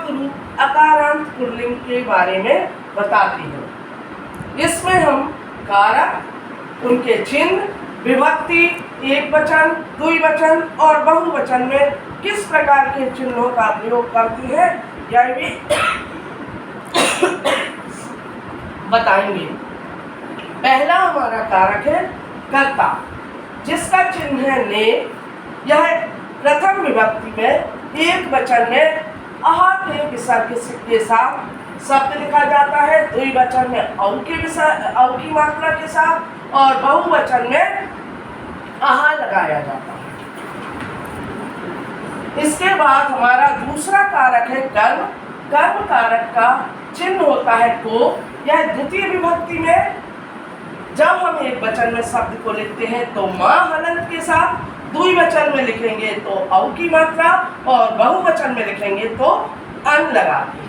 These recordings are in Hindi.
रूप अकारांत पुल्लिंग के बारे में बताती है। इसमें हम कारक, उनके चिन्ह, विभक्ति, एक वचन, द्विवचन और बहुवचन में किस प्रकार के चिन्हों का प्रयोग करती है यह भी बताएंगे। पहला हमारा कारक है कर्ता, जिसका चिन्ह है ने। यह प्रथम विभक्ति में एक वचन में अहा के विसर्ग के साथ शब्द लिखा जाता है, द्विवचन में औ की मात्रा के साथ और बहुवचन में आहा लगाया जाता है। इसके बाद हमारा दूसरा कारक है कर्म। कर्म कारक का चिन्ह होता है को। यह द्वितीय विभक्ति में जब हम एक वचन में शब्द को लिखते हैं तो मां हलंत के साथ, द्विवचन में लिखेंगे तो औ की मात्रा और बहुवचन में लिखेंगे तो अन लगाते हैं।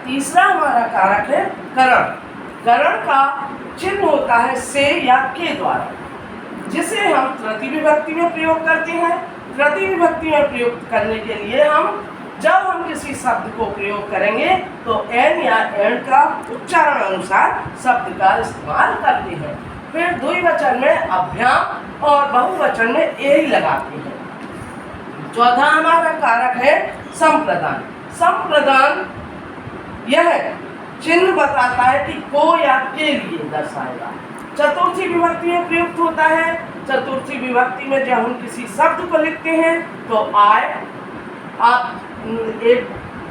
तीसरा हमारा कारक है करण। करण का चिन्ह होता है से या के द्वारा, जिसे हम तृतीय विभक्ति में प्रयोग करते हैं। तृतीय विभक्ति में प्रयोग करने के लिए जब हम किसी शब्द को प्रयोग करेंगे तो एन या एण का उच्चारण अनुसार शब्द का इस्तेमाल करते हैं। फिर द्विवचन में अभ्याम और बहुवचन में ए ही लगाते हैं। चौथा हमारा कारक है संप्रदान। संप्रदान यह चिन्ह बताता है कि को या के लिए दर्शाएगा। चतुर्थी विभक्ति में प्रयुक्त होता है। चतुर्थी विभक्ति में जब हम किसी शब्द को लिखते हैं तो आय, आप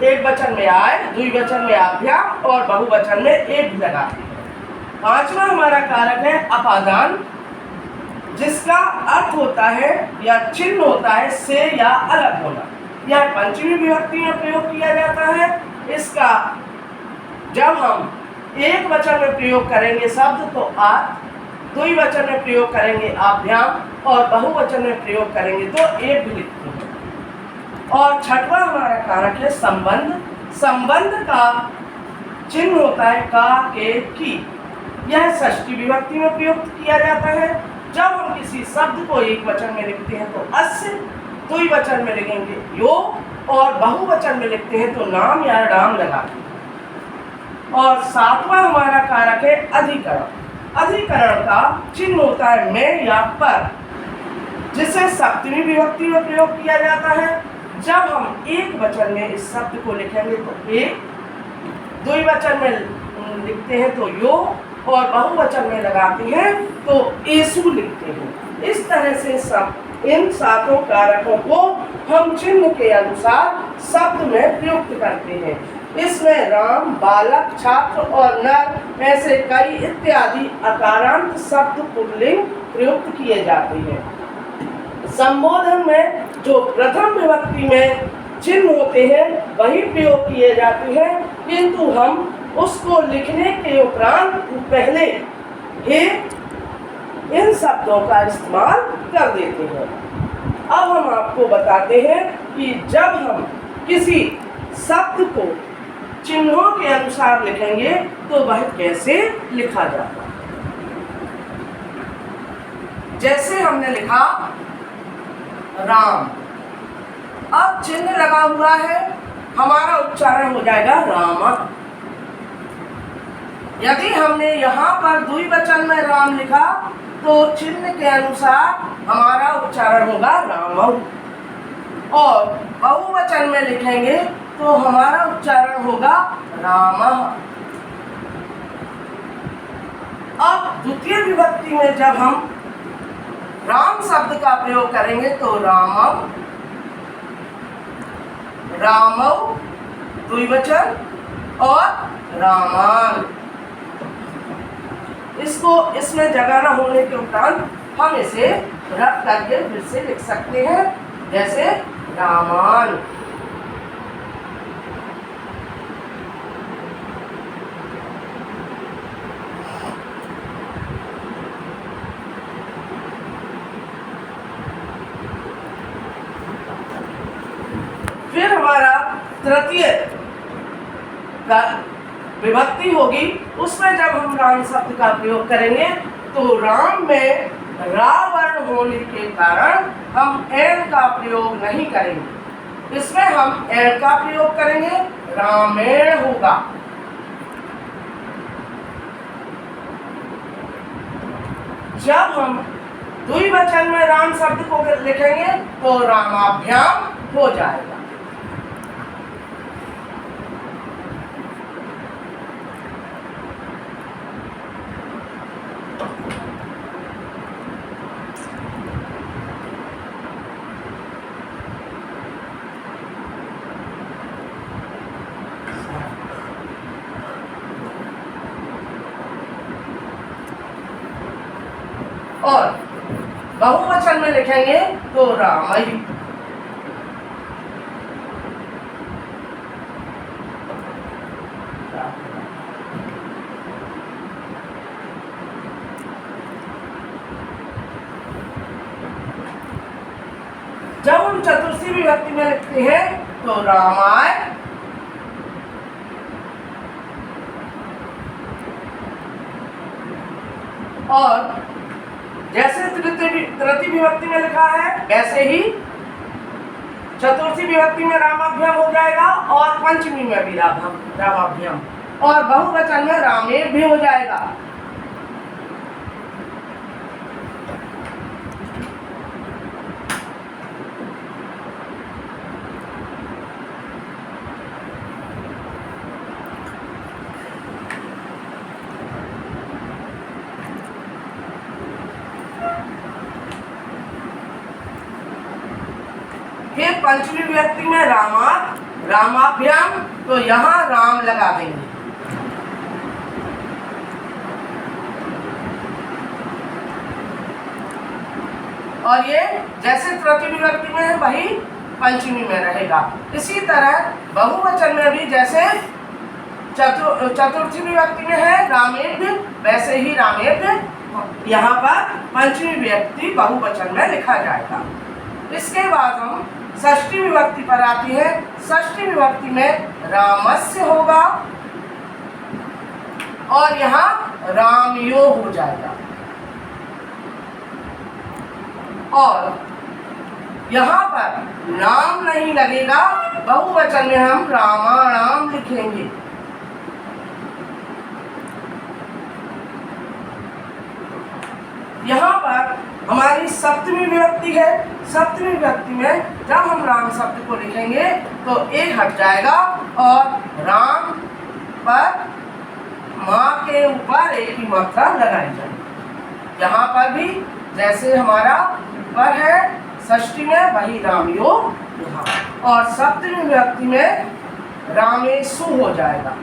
एक वचन में आय, द्विवचन में अभ्याम और बहुवचन में एक लगाते हैं। पांचवा हमारा कारक है अपादान, जिसका अर्थ होता है या चिन्ह होता है से या अलग होना। यह पंचमी विभक्ति में प्रयोग किया जाता है। इसका जब हम एक वचन में प्रयोग करेंगे शब्द तो आ, द्विवचन में प्रयोग करेंगे अभ्याम और बहुवचन में प्रयोग करेंगे तो एक भी लिखते हैं। और छठवां हमारा कारक है संबंध। संबंध का चिन्ह होता है का, के, की। यह षष्ठी विभक्ति में प्रयुक्त किया जाता है। जब हम किसी शब्द को एक वचन में लिखते हैं तो अस्य, द्विवचन में लिखेंगे यो और बहुवचन में लिखते हैं तो नाम या डाम लगाते हैं। और सातवां हमारा कारक है अधिकरण। अधिकरण का चिन्ह होता है में या पर, जिसे सप्तमी विभक्ति में प्रयोग किया जाता है। जब हम एक वचन में इस शब्द को लिखेंगे तो एक, द्विवचन में लिखते हैं तो यो और बहुवचन में लगाते हैं तो एसु लिखते हैं। इस तरह से सब इन सातों कारकों को हम चिन्ह के अनुसार शब्द में प्रयुक्त करते हैं। इसमें राम, बालक, छात्र और नर ऐसे कई इत्यादि अकारांत शब्द पुल्लिंग प्रयुक्त किए जाते हैं। संबोधन में जो प्रथम विभक्ति में चिन्ह होते हैं वही प्रयोग किए जाते हैं, किंतु हम उसको लिखने के उपरांत पहले ही इन शब्दों का इस्तेमाल कर देते हैं। अब हम आपको बताते हैं कि जब हम किसी शब्द को चिन्हों के अनुसार लिखेंगे तो वह कैसे लिखा जाता है। जैसे हमने लिखा राम, अब चिन्ह लगा हुआ है, हमारा उच्चारण हो जाएगा रामा। यदि हमने यहाँ पर द्विवचन में राम लिखा तो चिन्ह के अनुसार हमारा उच्चारण होगा रामौ, और बहुवचन में लिखेंगे तो हमारा उच्चारण होगा रामः। अब द्वितीय विभक्ति में जब हम राम शब्द का प्रयोग करेंगे तो रामम, रामौ द्विवचन और रामान। इसको इसमें जगह न होने के उपरांत हम इसे रख करके फिर से लिख सकते हैं, जैसे रामान। फिर हमारा तृतीय विभक्ति होगी, उसमें जब हम राम शब्द का प्रयोग करेंगे तो राम में रा वर्ण होने के कारण हम एन का प्रयोग नहीं करेंगे। इसमें हम एण का प्रयोग करेंगे, रामेण होगा। जब हम द्विवचन में राम शब्द को लिखेंगे तो रामाभ्याम हो जाएगा। और बहुवचन में लिखेंगे तो रामई। जब हम चतुर्थी विभक्ति में लिखते हैं तो रामाय। और जैसे तृतीय विभक्ति में लिखा है वैसे ही चतुर्थी विभक्ति में रामाभ्याम हो जाएगा और पंचमी में भी रामाभ्याम, और बहुवचन में रामेण भी हो जाएगा। फिर पंचमी विभक्ति में रामाभ्याम, तो यहाँ राम लगा देंगे। और ये जैसे तृतीय विभक्ति में है वही पंचमी में रहेगा। इसी तरह बहुवचन में भी जैसे चतुर्थी विभक्ति में है रामेभ्य, वैसे ही रामेभ्य यहाँ पर पंचमी विभक्ति बहुवचन में लिखा जाएगा। इसके बाद हम षष्ठी विभक्ति पर आती है। षष्ठी विभक्ति में रामस्य होगा और यहाँ रामयो हो जाएगा। और यहाँ पर नाम नहीं लगेगा, बहुवचन में हम रामाणाम लिखेंगे। यहाँ पर हमारी सप्तमी विभक्ति है। सप्तमी विभक्ति में जब हम राम शब्द को लिखेंगे तो एक हट जाएगा और राम पर माँ के ऊपर एक ही मात्रा लगाई जाएगी। यहाँ पर भी जैसे हमारा ऊपर है षष्ठी में वही रामयो यहाँ, और सप्तमी विभक्ति में रामेशु हो जाएगा।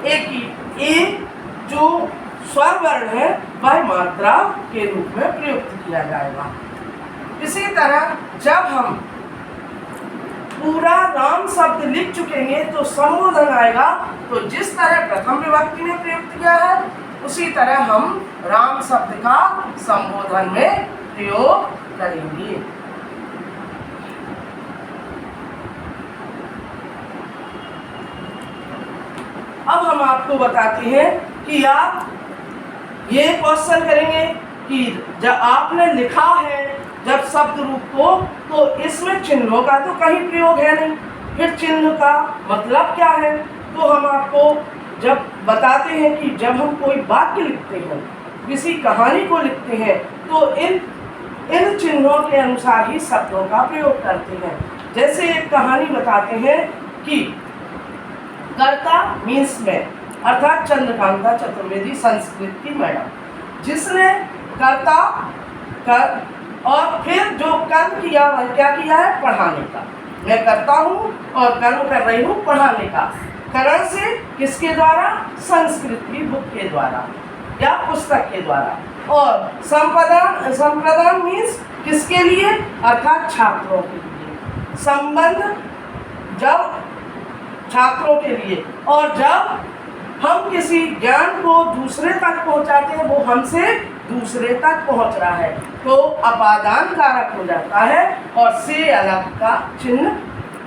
एक ही एक जो स्वर वर्ण है वह मात्रा के रूप में प्रयुक्त किया जाएगा। इसी तरह जब हम पूरा राम शब्द लिख चुकेंगे तो संबोधन आएगा, तो जिस तरह प्रथम विभक्ति में प्रयुक्त किया है उसी तरह हम राम शब्द का संबोधन में प्रयोग करेंगे। अब हम आपको बताते हैं कि आप ये क्वेश्चन करेंगे कि जब आपने लिखा है जब शब्द रूप को, तो इसमें चिन्हों का तो कहीं प्रयोग है नहीं, फिर चिन्ह का मतलब क्या है। तो हम आपको जब बताते हैं कि जब हम कोई वाक्य लिखते हैं, किसी कहानी को लिखते हैं, तो इन चिन्हों के अनुसार ही शब्दों का प्रयोग करते हैं। जैसे एक कहानी बताते हैं कि कर्ता मीन्स में, अर्थात चंद्रकांता चतुर्वेदी संस्कृत की मैडम, जिसने कर्ता कर और फिर जो कर्म किया वह क्या किया है, पढ़ाने का। मैं करता हूँ और कर्म कर रही हूँ पढ़ाने का। करण से किसके द्वारा, संस्कृत की बुक के द्वारा या पुस्तक के द्वारा। और संप्रदान मीन्स किसके लिए, अर्थात छात्रों के लिए। संबंध जब छात्रों के लिए, और जब हम किसी ज्ञान को दूसरे तक पहुंचाते हैं, वो हमसे दूसरे तक पहुंच रहा है, तो अपादान कारक हो जाता है और से अलग का चिन्ह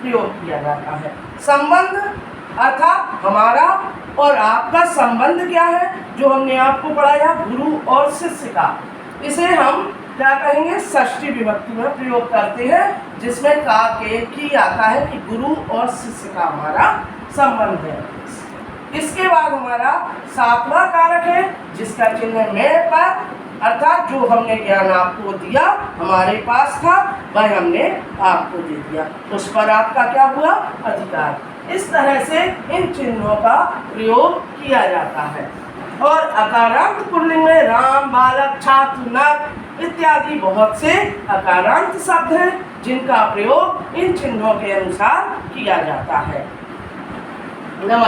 प्रयोग किया जाता है। संबंध अर्थात हमारा और आपका संबंध क्या है, जो हमने आपको पढ़ाया गुरु और शिष्य का, इसे हम क्या कहेंगे, षष्ठी विभक्ति में प्रयोग करते हैं, जिसमें का के की आता है कि गुरु और शिष्य का हमारा संबंध है। इसके बाद हमारा सातवां कारक है जिसका चिन्ह में पर, अर्थात जो हमने ज्ञान आपको दिया, हमारे पास था, वह हमने आपको दे दिया, उस पर आपका क्या हुआ, अधिकार। इस तरह से इन चिन्हों का प्रयोग किया जाता है। और अकारांत पुल्लिंग में राम, बालक, छात्र, नर इत्यादि बहुत से अकारांत शब्द हैं जिनका प्रयोग इन चिन्हों के अनुसार किया जाता है। नमस्कार।